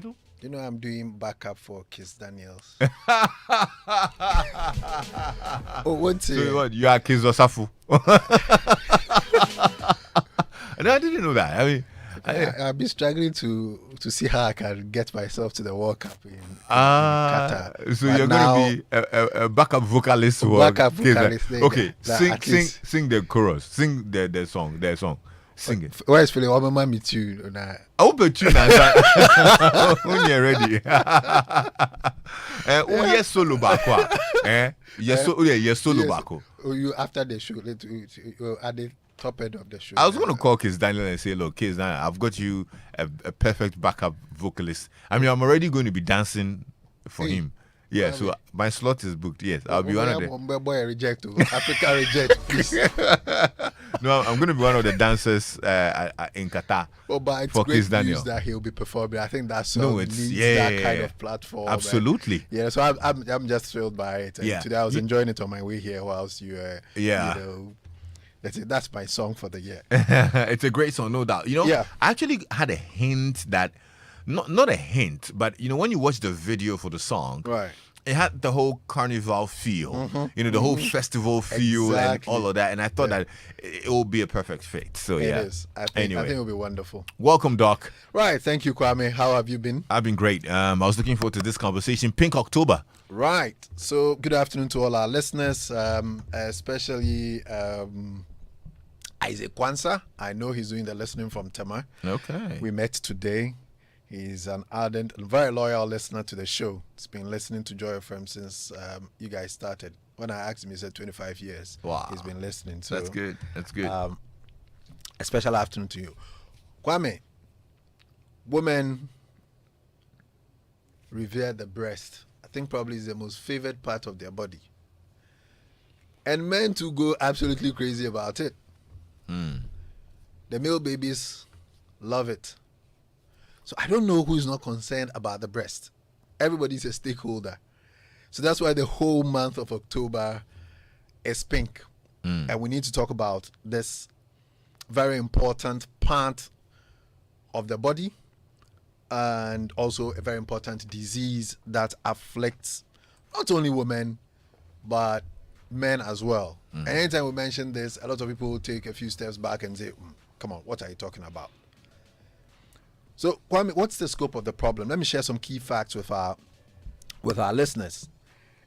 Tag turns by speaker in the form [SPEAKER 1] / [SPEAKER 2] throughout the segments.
[SPEAKER 1] You know, I'm doing backup for Kiss Daniels. Oh, one
[SPEAKER 2] So
[SPEAKER 1] thing.
[SPEAKER 2] what? You are Kiz Osafu. No, I didn't know that. I mean,
[SPEAKER 1] I've been struggling to see how I can get myself to the World Cup in Qatar.
[SPEAKER 2] So
[SPEAKER 1] But
[SPEAKER 2] you're going to
[SPEAKER 1] now,
[SPEAKER 2] be a backup vocalist for
[SPEAKER 1] backup
[SPEAKER 2] Kiz.
[SPEAKER 1] vocalist.
[SPEAKER 2] Okay,
[SPEAKER 1] At least,
[SPEAKER 2] sing the chorus, sing the song, sing it.
[SPEAKER 1] where is feeling? What am I too?
[SPEAKER 2] I hope you tune when you're ready. Oh yes, solo bako. Yes, solo
[SPEAKER 1] Yes.
[SPEAKER 2] bako.
[SPEAKER 1] Oh, you after the show, at the top end of the show.
[SPEAKER 2] I was going to call Kiz Daniel and say, look, Kiz Daniel, I've got you a perfect backup vocalist. I mean, I'm already going to be dancing for him. Yeah, so my slot is booked. Yes, I'll be one of the.
[SPEAKER 1] Boy, reject. Africa reject, please.
[SPEAKER 2] No, I'm going to be one of the dancers in Qatar.
[SPEAKER 1] But it's
[SPEAKER 2] for
[SPEAKER 1] great
[SPEAKER 2] Kiz Daniel.
[SPEAKER 1] news that he'll be performing. I think that
[SPEAKER 2] No,
[SPEAKER 1] song
[SPEAKER 2] it's-
[SPEAKER 1] needs
[SPEAKER 2] yeah,
[SPEAKER 1] that kind of platform.
[SPEAKER 2] Absolutely.
[SPEAKER 1] Yeah, so I'm just thrilled by it. And
[SPEAKER 2] Yeah.
[SPEAKER 1] today I was enjoying it on my way here whilst you
[SPEAKER 2] Yeah.
[SPEAKER 1] you know, that's my song for the year.
[SPEAKER 2] It's a great song, no doubt. You know,
[SPEAKER 1] Yeah.
[SPEAKER 2] I actually had a hint that, not a hint, but you know, when you watch the video for the song,
[SPEAKER 1] Right.
[SPEAKER 2] it had the whole carnival feel, you know, the whole festival feel
[SPEAKER 1] Exactly.
[SPEAKER 2] and all of that. And I thought that it will be a perfect fit. So yeah,
[SPEAKER 1] It is. I think
[SPEAKER 2] Anyway.
[SPEAKER 1] it'll be wonderful.
[SPEAKER 2] welcome, Doc.
[SPEAKER 1] Right. Thank you, Kwame. How have you been?
[SPEAKER 2] I've been great. I was looking forward to this conversation. Pink October.
[SPEAKER 1] Right. So good afternoon to all our listeners, especially Isaac Kwanzaa. I know he's doing the listening from Tema.
[SPEAKER 2] Okay.
[SPEAKER 1] We met today. He's an ardent and very loyal listener to the show. He's been listening to Joy FM since you guys started. When I asked him, he said 25 years.
[SPEAKER 2] Wow.
[SPEAKER 1] He's been listening. So
[SPEAKER 2] That's good. That's good.
[SPEAKER 1] a special afternoon to you. Kwame, women revere the breast. I think probably is the most favored part of their body. And men too go absolutely crazy about it. The male babies love it. So I don't know who's not concerned about the breast. Everybody's a stakeholder. So that's why the whole month of October is pink. And we need to talk about this very important part of the body and also a very important disease that afflicts not only women but men as well. And anytime we mention this, a lot of people take a few steps back and say, come on, what are you talking about? So, Kwame, what's the scope of the problem? Let me share some key facts with our listeners.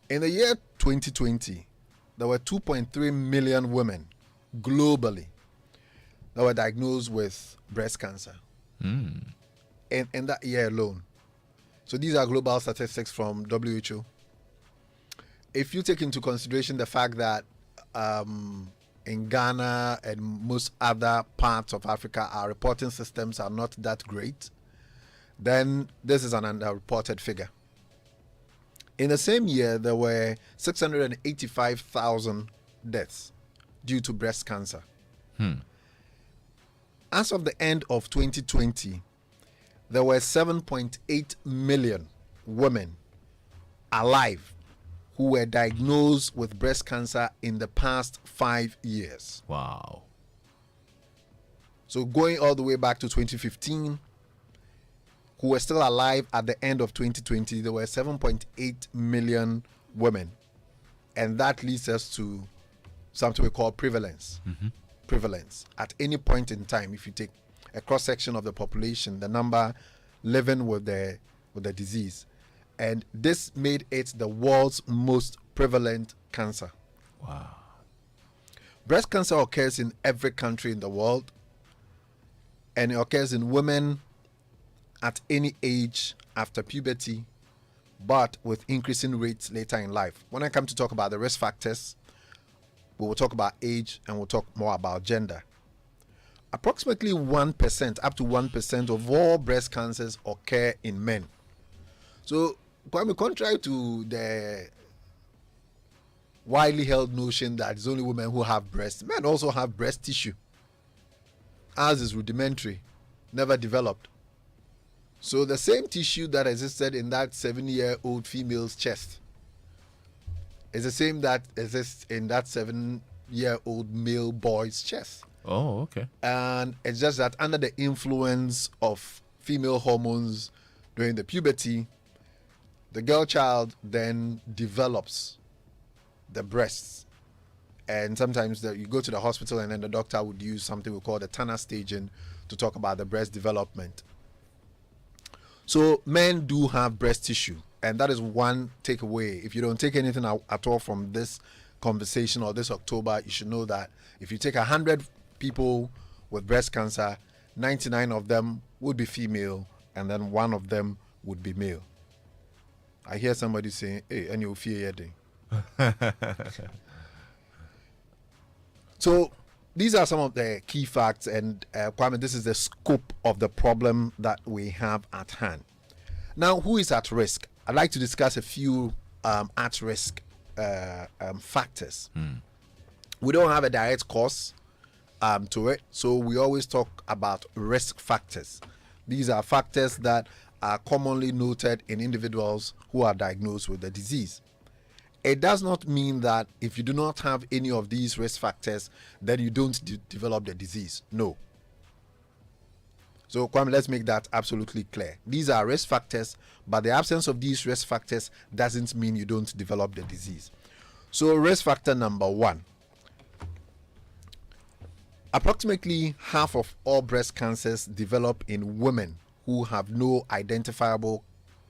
[SPEAKER 1] In the year 2020, there were 2.3 million women globally that were diagnosed with breast cancer in that year alone. So these are global statistics from WHO. If you take into consideration the fact that in Ghana and most other parts of Africa, our reporting systems are not that great, then this is an underreported figure. In the same year, there were 685,000 deaths due to breast cancer. As of the end of 2020, there were 7.8 million women alive who were diagnosed with breast cancer in the past 5 years.
[SPEAKER 2] Wow.
[SPEAKER 1] So going all the way back to 2015, who were still alive at the end of 2020, there were 7.8 million women. And that leads us to something we call prevalence. Prevalence. At any point in time, if you take a cross-section of the population, the number living with the disease. And this made it the world's most prevalent cancer.
[SPEAKER 2] Wow.
[SPEAKER 1] Breast cancer occurs in every country in the world, and it occurs in women at any age after puberty, but with increasing rates later in life. When I come to talk about the risk factors, we will talk about age and we'll talk more about gender. Approximately 1%, up to 1% of all breast cancers occur in men. So, Kwame, contrary to the widely held notion that it's only women who have breasts, men also have breast tissue. Ours is rudimentary, never developed. So the same tissue that existed in that 7-year-old female's chest is the same that exists in that 7-year-old male boy's chest.
[SPEAKER 2] Oh, okay.
[SPEAKER 1] And it's just that under the influence of female hormones, during the puberty, the girl child then develops the breasts. And sometimes you go to the hospital and then the doctor would use something we call the Tanner staging to talk about the breast development. So men do have breast tissue, and that is one takeaway. If you don't take anything at all from this conversation or this October, you should know that if you take 100 people with breast cancer, 99 of them would be female, and then 1 of them would be male. I hear somebody saying, "Hey, and you fear your So these are some of the key facts, and Kwame, this is the scope of the problem that we have at hand. Now, who is at risk? I'd like to discuss a few at-risk factors. We don't have a direct cause to it, so we always talk about risk factors. These are factors that are commonly noted in individuals who are diagnosed with the disease. It does not mean that if you do not have any of these risk factors, then you don't develop the disease. No. So, Kwame, let's make that absolutely clear. These are risk factors, but the absence of these risk factors doesn't mean you don't develop the disease. So, risk factor number 1. Approximately half of all breast cancers develop in women who have no identifiable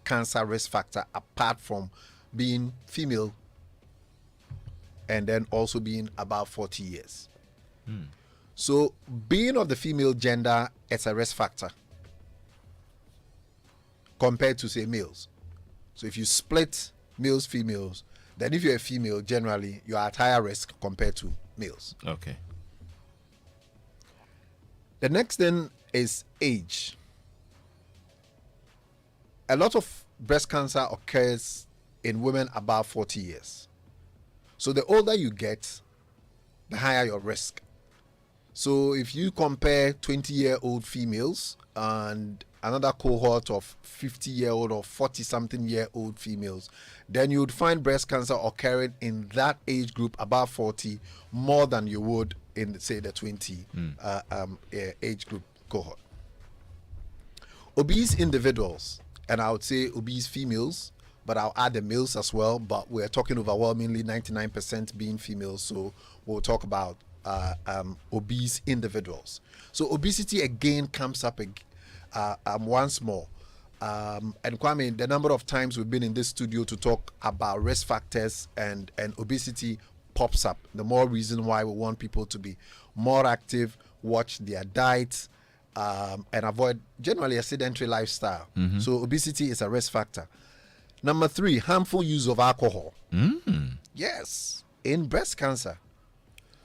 [SPEAKER 1] cancer risk factor apart from being female and then also being about 40 years. So being of the female gender is a risk factor compared to, say, males. So if you split males, females, then if you're a female, generally you're at higher risk compared to males.
[SPEAKER 2] Okay.
[SPEAKER 1] The next thing is age. A lot of breast cancer occurs in women above 40 years. So the older you get, the higher your risk. So if you compare 20-year-old females and another cohort of 50-year-old or 40-something-year-old females, then you would find breast cancer occurring in that age group above 40 more than you would in, say, the 20 age group cohort. Obese individuals, and I would say obese females, but I'll add the males as well, but we're talking overwhelmingly 99% being females, so we'll talk about obese individuals. So obesity again comes up once more. And Kwame, the number of times we've been in this studio to talk about risk factors and obesity pops up. The more reason why we want people to be more active, watch their diets, and avoid generally a sedentary lifestyle. So obesity is a risk factor. Number 3, harmful use of alcohol. Yes, in breast cancer.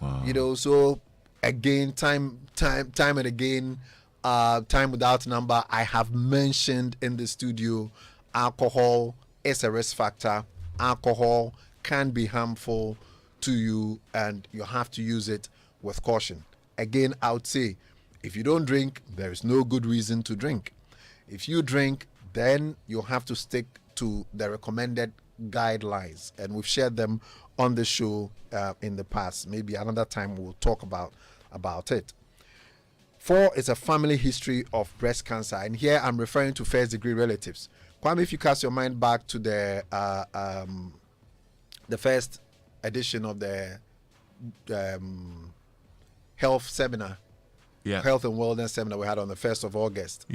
[SPEAKER 2] Wow.
[SPEAKER 1] You know, so again, time and again, time without number, I have mentioned in the studio, alcohol is a risk factor. Alcohol can be harmful to you, and you have to use it with caution. Again, I would say, if you don't drink, there is no good reason to drink. If you drink, then you have to stick to the recommended guidelines, and we've shared them on the show in the past. Maybe another time we'll talk about it. 4 is a family history of breast cancer, and here I'm referring to first degree relatives. Kwame, if you cast your mind back to the first edition of the health seminar, health and wellness seminar we had on the 1st of August.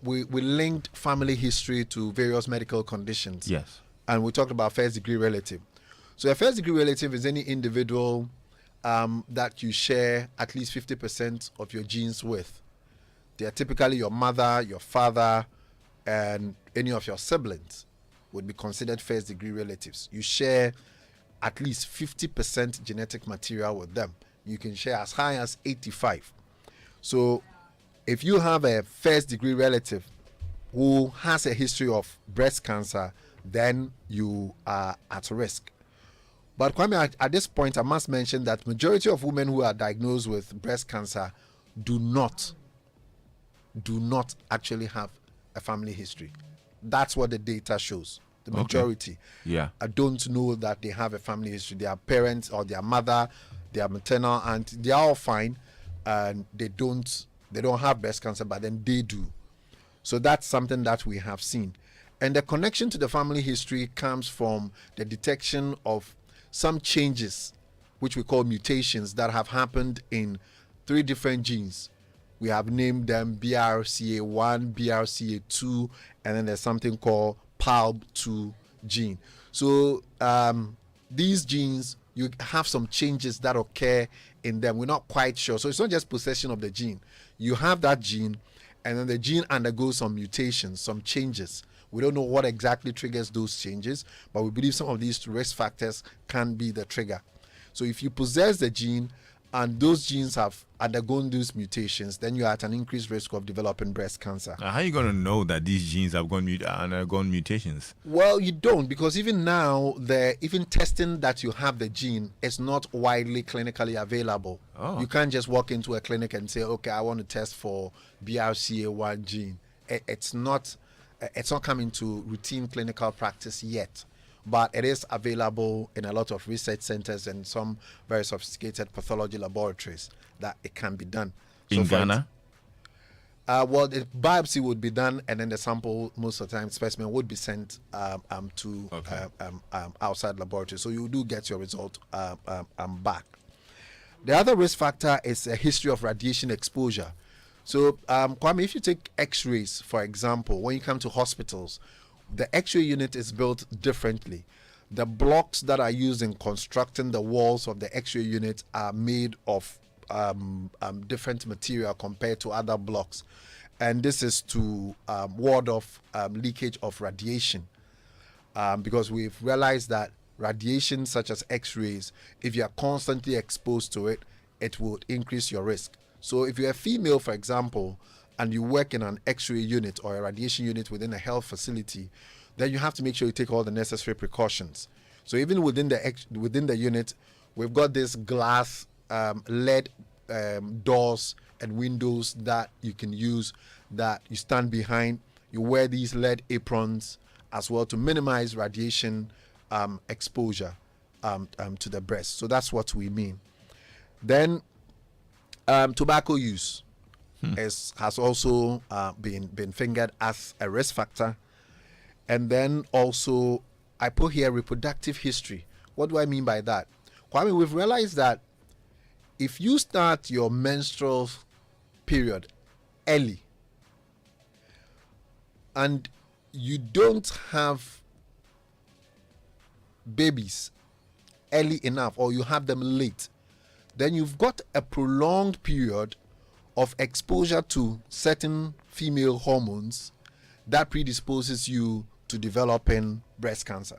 [SPEAKER 1] We linked family history to various medical conditions.
[SPEAKER 2] Yes.
[SPEAKER 1] And we talked about first degree relative. So a first degree relative is any individual that you share at least 50% of your genes with. They are typically your mother, your father, and any of your siblings would be considered first degree relatives. You share at least 50% genetic material with them. You can share as high as 85. So if you have a first degree relative who has a history of breast cancer, then you are at risk. But Kwame, at this point, I must mention that majority of women who are diagnosed with breast cancer do not actually have a family history. That's what the data shows. The majority don't know that they have a family history. Their parents or their mother, their maternal aunt, they are all fine, and they don't have breast cancer, but then they do. So that's something that we have seen. And the connection to the family history comes from the detection of some changes, which we call mutations, that have happened in 3 different genes. We have named them BRCA1, BRCA2, and then there's something called PALB2 gene. So these genes, you have some changes that occur in them. We're not quite sure. So it's not just possession of the gene. You have that gene, and then the gene undergoes some mutations, some changes. We don't know what exactly triggers those changes, but we believe some of these risk factors can be the trigger. So if you possess the gene and those genes have undergone those mutations, then you are at an increased risk of developing breast cancer.
[SPEAKER 2] Now, how are you going to know that these genes have undergone mutations?
[SPEAKER 1] Well, you don't, because even now, even testing that you have the gene is not widely clinically available.
[SPEAKER 2] Oh.
[SPEAKER 1] You can't just walk into a clinic and say, okay, I want to test for BRCA1 gene. It's not coming to routine clinical practice yet, but it is available in a lot of research centers and some very sophisticated pathology laboratories that it can be done.
[SPEAKER 2] In Ghana?
[SPEAKER 1] Well, the biopsy would be done, and then the sample, most of the time, specimen would be sent to outside laboratory. So you do get your result back. The other risk factor is a history of radiation exposure. So, Kwame, if you take X-rays, for example, when you come to hospitals, the X-ray unit is built differently. The blocks that are used in constructing the walls of the X-ray unit are made of different material compared to other blocks, and this is to ward off leakage of radiation, because we've realized that radiation such as X-rays, if you are constantly exposed to it, it would increase your risk. So if you're a female, for example, and you work in an X-ray unit or a radiation unit within a health facility, then you have to make sure you take all the necessary precautions. So even within the unit, we've got this glass LED doors and windows that you can use, that you stand behind. You wear these LED aprons as well to minimize radiation exposure to the breast. So that's what we mean. Then tobacco use has also been fingered as a risk factor. And then also, I put here reproductive history. What do I mean by that? Kwame, we've realized that if you start your menstrual period early and you don't have babies early enough, or you have them late, then you've got a prolonged period of exposure to certain female hormones that predisposes you to developing breast cancer.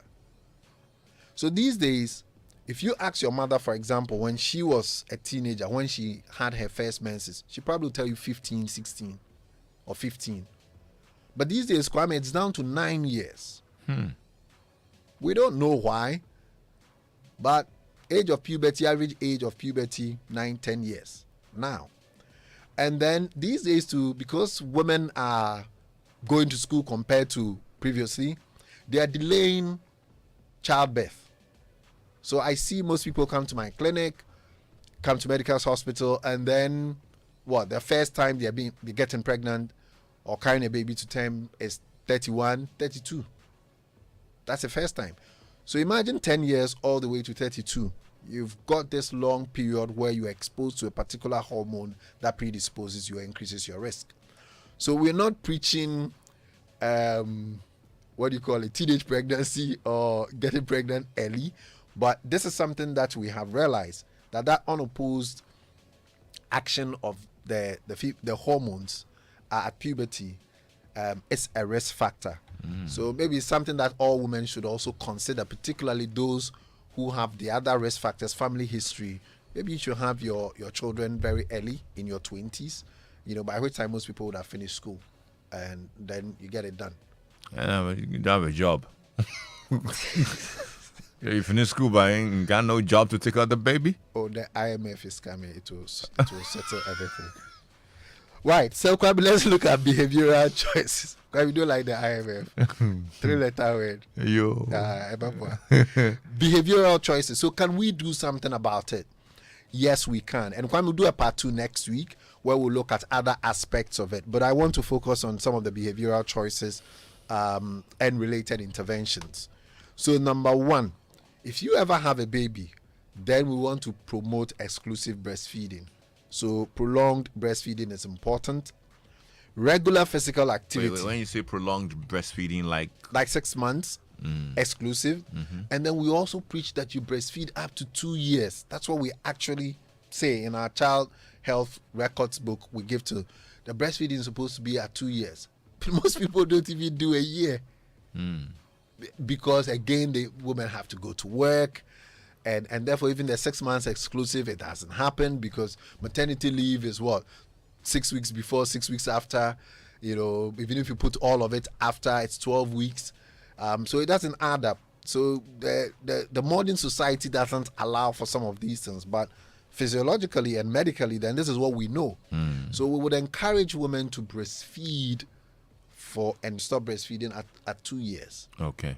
[SPEAKER 1] So these days, if you ask your mother, for example, when she was a teenager, when she had her first menses, she probably will tell you 15, 16 or 15. But these days, Kwame, it's down to 9 years. We don't know why, but age of puberty, average age of puberty, 9, 10 years now. And then these days too, because women are going to school compared to previously, they are delaying childbirth. So I see most people come to my clinic, come to Medical's hospital, and then the first time they're getting pregnant or carrying a baby to term is 31, 32. That's the first time. So imagine 10 years all the way to 32. You've got this long period where you're exposed to a particular hormone that predisposes you or increases your risk. So we're not preaching, teenage pregnancy or getting pregnant early, but this is something that we have realized, that unopposed action of the hormones at puberty is a risk factor. So maybe it's something that all women should also consider, particularly those who have the other risk factors, family history. Maybe you should have your children very early in your 20s, by which time most people would have finished school, and then you get it done.
[SPEAKER 2] You don't have a job. You finish school, but ain't got no job to take out the baby?
[SPEAKER 1] Oh, the IMF is coming. It will settle everything. Right, so let's look at behavioral choices. We don't like the IMF. 3-letter word.
[SPEAKER 2] Yo.
[SPEAKER 1] Behavioral choices. So can we do something about it? Yes, we can. And when we do a part 2 next week, where we'll look at other aspects of it. But I want to focus on some of the behavioral choices and related interventions. So, number 1, if you ever have a baby, then we want to promote exclusive breastfeeding. So, prolonged breastfeeding is important. Regular physical activity.
[SPEAKER 2] Wait, when you say prolonged breastfeeding, like
[SPEAKER 1] 6 months, exclusive. And then we also preach that you breastfeed up to 2 years. That's what we actually say in our child health records book we give to. The breastfeeding is supposed to be at 2 years. Most people don't even do a year. Because again, the women have to go to work. And therefore, even the 6 months exclusive, it doesn't happen because maternity leave is what? 6 weeks before, 6 weeks after. You know, even if you put all of it after, it's 12 weeks. So it doesn't add up. So the modern society doesn't allow for some of these things, but physiologically and medically, then this is what we know. So we would encourage women to breastfeed and stop breastfeeding at 2 years.
[SPEAKER 2] Okay.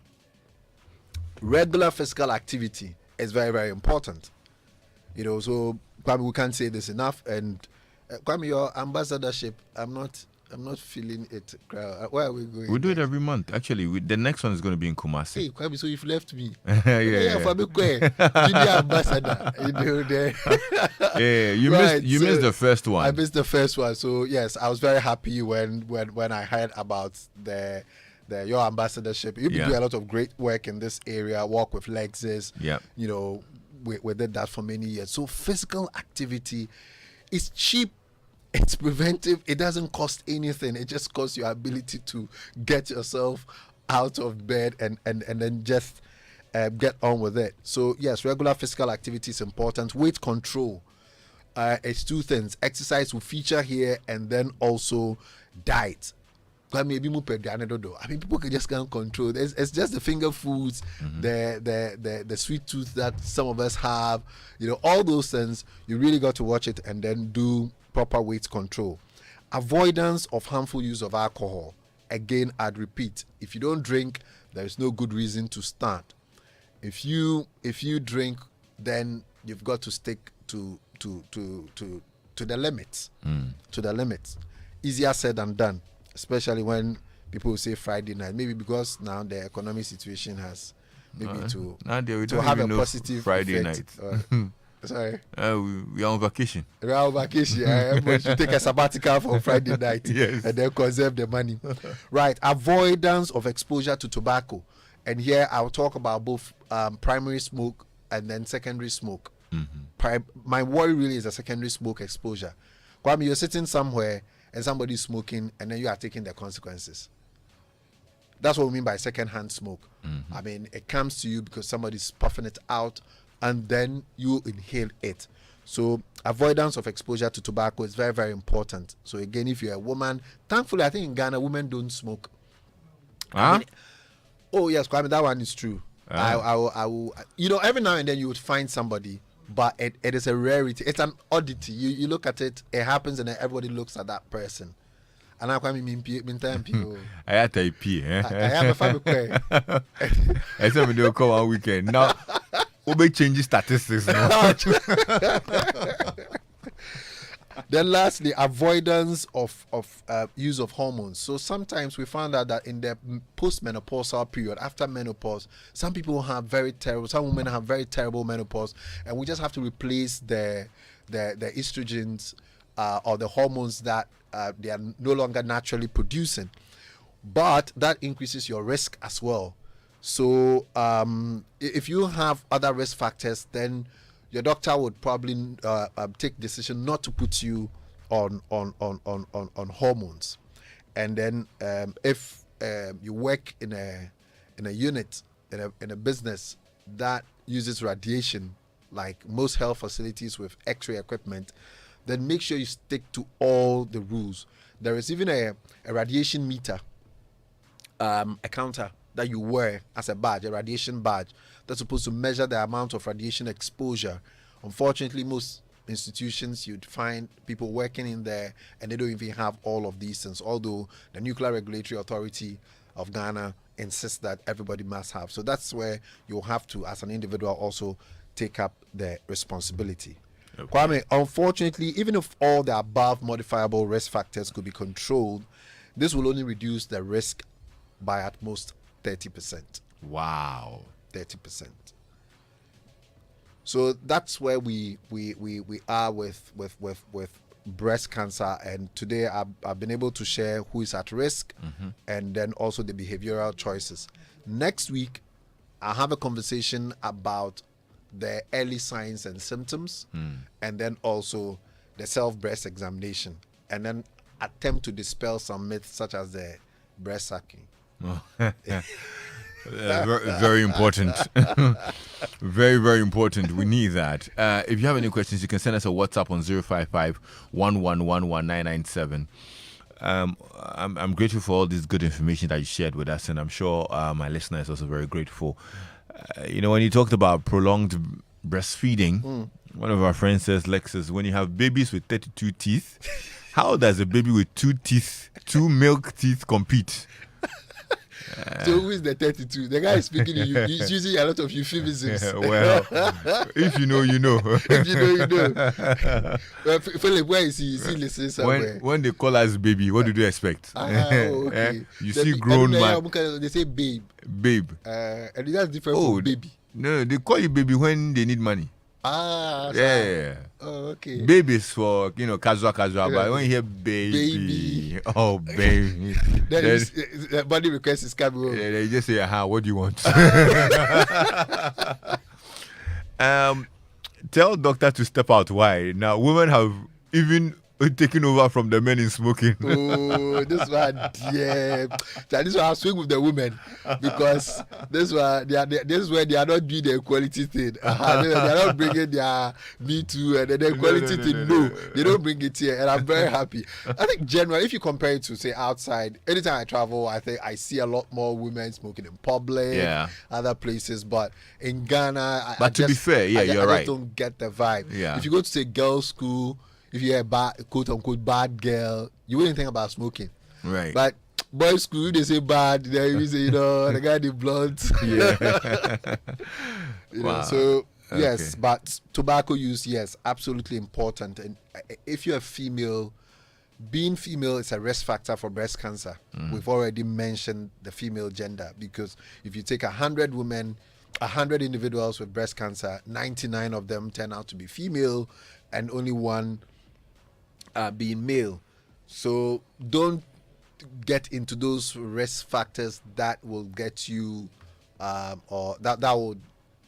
[SPEAKER 1] Regular physical activity is very, very important. You know, so Kwame, we can't say this enough. And Kwame, your ambassadorship, I'm not feeling it. Where are we going?
[SPEAKER 2] We do it every month. Actually, the next one is going to be in Kumasi.
[SPEAKER 1] Hey, Kwame, so you've left me.
[SPEAKER 2] Yeah.
[SPEAKER 1] For me, junior ambassador. You know, there.
[SPEAKER 2] Yeah, you
[SPEAKER 1] Right,
[SPEAKER 2] missed the first one.
[SPEAKER 1] I missed the first one. So yes, I was very happy when I heard about your ambassadorship. You've been doing a lot of great work in this area. Work with Lexis.
[SPEAKER 2] Yeah.
[SPEAKER 1] You know, we did that for many years. So physical activity is cheap. It's preventive. It doesn't cost anything. It just costs your ability to get yourself out of bed and then just get on with it. So yes, regular physical activity is important. Weight control. It's 2 things. Exercise will feature here, and then also diet. I mean, people can't control. It's just the finger foods, the sweet tooth that some of us have. You know, all those things. You really got to watch it and then do proper weight control. Avoidance of harmful use of alcohol. Again, I'd repeat, if you don't drink, there is no good reason to start. If you drink, then you've got to stick to the limits. To the limits. Easier said than done, especially when people say Friday night. Maybe because now the economic situation has to have a positive
[SPEAKER 2] Friday
[SPEAKER 1] effect.
[SPEAKER 2] night.
[SPEAKER 1] Sorry.
[SPEAKER 2] We are on vacation.
[SPEAKER 1] We are on vacation. Everybody should take a sabbatical for Friday night.
[SPEAKER 2] Yes.
[SPEAKER 1] And then conserve the money. Right. Avoidance of exposure to tobacco. And here I'll talk about both primary smoke and then secondary smoke. My worry really is the secondary smoke exposure. Kwame, you're sitting somewhere and somebody's smoking and then you are taking the consequences. That's what we mean by secondhand smoke. I mean, it comes to you because somebody's puffing it out and then you inhale it. So avoidance of exposure to tobacco is very, very important. So again, if you're a woman, thankfully, I think in Ghana, women don't smoke.
[SPEAKER 2] Huh?
[SPEAKER 1] Oh yes, Kwame, that one is true. I will. You know, every now and then you would find somebody, but it is a rarity. It's an oddity. You look at it, it happens, and then everybody looks at that person. And I mean time people.
[SPEAKER 2] I had to pee.
[SPEAKER 1] I have a family.
[SPEAKER 2] I said we do come on weekend. Now we change statistics now.
[SPEAKER 1] Then lastly, avoidance of use of hormones. So sometimes we found out that in the postmenopausal period, after menopause, some women have very terrible menopause, and we just have to replace the estrogens or the hormones that they are no longer naturally producing. But that increases your risk as well. So if you have other risk factors, then your doctor would probably take decision not to put you on hormones. And then if you work in a unit in a business that uses radiation, like most health facilities with X-ray equipment, then make sure you stick to all the rules. There is even a radiation meter, a counter that you wear as a badge, a radiation badge, that's supposed to measure the amount of radiation exposure. Unfortunately, most institutions, you'd find people working in there and they don't even have all of these things, although the Nuclear Regulatory Authority of Ghana insists that everybody must have. So that's where you'll have to, as an individual, also take up the responsibility.
[SPEAKER 2] Okay.
[SPEAKER 1] Kwame, unfortunately, even if all the above modifiable risk factors could be controlled, this will only reduce the risk by at most 30%.
[SPEAKER 2] Wow.
[SPEAKER 1] 30%. So that's where we are with breast cancer. And today I've been able to share who is at risk and then also the behavioral choices. Next week, I'll have a conversation about the early signs and symptoms and then also the self-breast examination, and then attempt to dispel some myths such as the breast sucking.
[SPEAKER 2] Very important. Very, very important. We need that. If you have any questions, you can send us a WhatsApp on 055-1111-997. I'm grateful for all this good information that you shared with us, and I'm sure my listener is also very grateful. When you talked about prolonged breastfeeding, one of our friends says, Lexis, when you have babies with 32 teeth, how does a baby with 2 milk teeth compete?
[SPEAKER 1] So who is the 32? The guy is speaking, he's using a lot of euphemisms.
[SPEAKER 2] Well, if you know, you know.
[SPEAKER 1] If you know, you know. Well, Philip, where is he? Is he listening somewhere?
[SPEAKER 2] When they call us baby, what do you expect?
[SPEAKER 1] Okay.
[SPEAKER 2] You see grown man.
[SPEAKER 1] They say babe.
[SPEAKER 2] Babe.
[SPEAKER 1] And that's different from baby.
[SPEAKER 2] No, they call you baby when they need money. Yeah.
[SPEAKER 1] Oh, okay.
[SPEAKER 2] Baby is for casual, but when you hear baby. Oh baby.
[SPEAKER 1] Then body request is coming.
[SPEAKER 2] Yeah, they just say, what do you want? Tell doctor to step out. Why? Now women have even taken over from the men in smoking.
[SPEAKER 1] Oh, this one, yeah. So this one I swing with the women because this one, this is where they are not doing the equality thing. They are not bringing their Me Too and the equality thing. No, they don't bring it here, and I'm very happy. I think generally, if you compare it to say outside, anytime I travel, I think I see a lot more women smoking in public, other places. But in Ghana,
[SPEAKER 2] to be fair, you're right.
[SPEAKER 1] I just don't get the vibe.
[SPEAKER 2] Yeah.
[SPEAKER 1] If you go to say girls' school, if you're a quote unquote bad girl, you wouldn't think about smoking.
[SPEAKER 2] Right.
[SPEAKER 1] But boys' school, they say bad, they say, the guy the blunt.
[SPEAKER 2] Yeah.
[SPEAKER 1] Wow. So yes, but tobacco use, yes, absolutely important. And if you're a female, being female is a risk factor for breast cancer. We've already mentioned the female gender, because if you take 100 women, 100 individuals with breast cancer, 99 of them turn out to be female and only one being male. So don't get into those risk factors that will get you or that will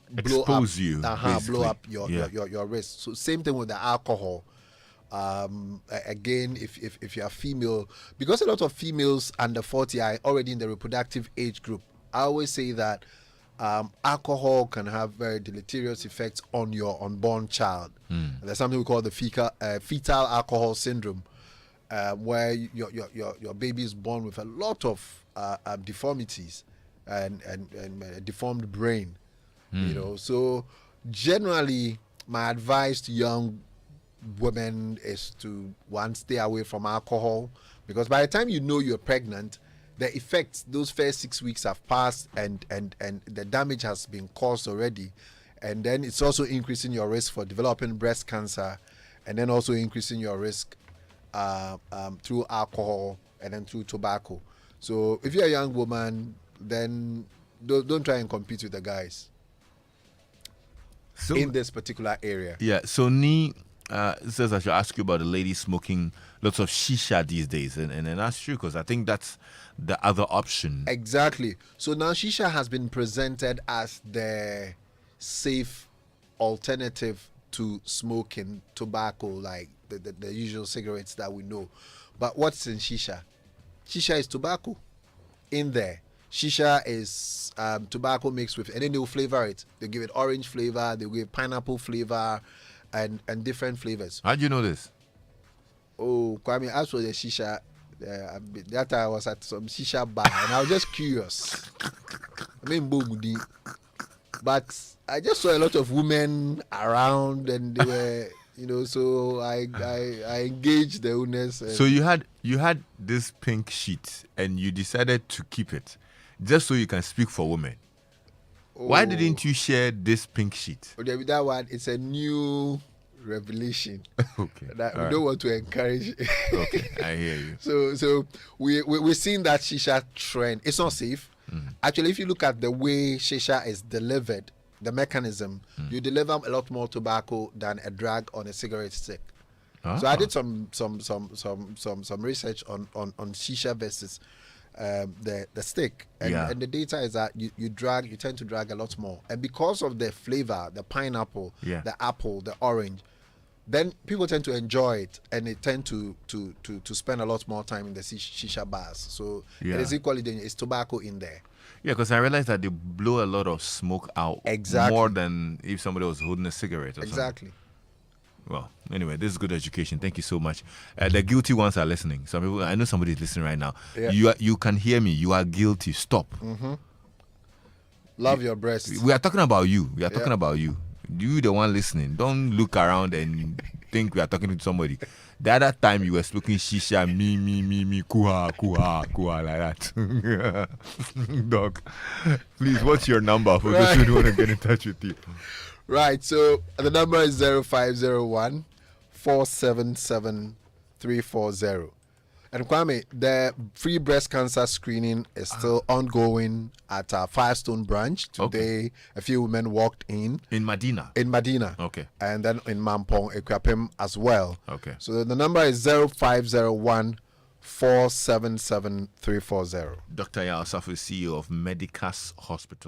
[SPEAKER 1] blow
[SPEAKER 2] expose
[SPEAKER 1] up
[SPEAKER 2] you,
[SPEAKER 1] blow up your risk. So same thing with the alcohol. Again, if you are female, because a lot of females under 40 are already in the reproductive age group, I always say that alcohol can have very deleterious effects on your unborn child. There's something we call the fetal alcohol syndrome, where your baby is born with a lot of deformities and a deformed brain. So generally, my advice to young women is to stay away from alcohol, because by the time you know you're pregnant, the effects, those first 6 weeks have passed, and the damage has been caused already. And then it's also increasing your risk for developing breast cancer, and then also increasing your risk through alcohol and then through tobacco. So if you're a young woman, then don't try and compete with the guys in this particular area.
[SPEAKER 2] Yeah, so Ni says I should ask you about the ladies smoking lots of shisha these days, and that's true, because I think that's the other option.
[SPEAKER 1] Exactly. So now shisha has been presented as the safe alternative to smoking tobacco, like the usual cigarettes that we know. But what's in shisha? Shisha is tobacco in there. Shisha is tobacco mixed with, and then they'll flavor it. They give it orange flavor, they give pineapple flavor, and different flavors.
[SPEAKER 2] How do you know this?
[SPEAKER 1] Oh, Kwame, as for the shisha, that I was at some shisha bar and I was just curious. I mean, but I just saw a lot of women around, and they were, so I engaged the owners.
[SPEAKER 2] So you had this pink sheet, and you decided to keep it just so you can speak for women. Why didn't you share this pink sheet?
[SPEAKER 1] That one, it's a new revelation
[SPEAKER 2] Okay.
[SPEAKER 1] that we
[SPEAKER 2] All
[SPEAKER 1] don't
[SPEAKER 2] right.
[SPEAKER 1] want to encourage.
[SPEAKER 2] Okay, I hear you.
[SPEAKER 1] So we're seeing that shisha trend. It's not safe. Actually, if you look at the way shisha is delivered, the mechanism, you deliver a lot more tobacco than a drag on a cigarette stick. So I did some research on shisha versus the stick, and the data is that you tend to drag a lot more, and because of the flavor, the pineapple, the apple, the orange, then people tend to enjoy it, and they tend to spend a lot more time in the shisha bars. So it is equally dangerous. It's tobacco in there.
[SPEAKER 2] Yeah, because I realized that they blow a lot of smoke out, more than if somebody was holding a cigarette or something. Well, anyway, this is good education. Thank you so much. The guilty ones are listening. Some people, I know somebody is listening right now. Yeah. You can hear me. You are guilty. Stop.
[SPEAKER 1] Love your breasts.
[SPEAKER 2] We are talking about you. We are talking about you. You, the one listening. Don't look around and think we are talking to somebody. The other time you were smoking shisha, me, kuha, like that. Dog, please, what's your number for those who want to get in touch with you?
[SPEAKER 1] Right, so the number is 0501 477 340. And Kwame, the free breast cancer screening is still ongoing at our Firestone branch. Today, a few women walked in.
[SPEAKER 2] In Medina?
[SPEAKER 1] In Medina.
[SPEAKER 2] Okay.
[SPEAKER 1] And then in Mampong, Ekwapim as well.
[SPEAKER 2] Okay.
[SPEAKER 1] So the number is 0501 477 340.
[SPEAKER 2] Dr. Yao Safu, CEO of Medicas Hospital.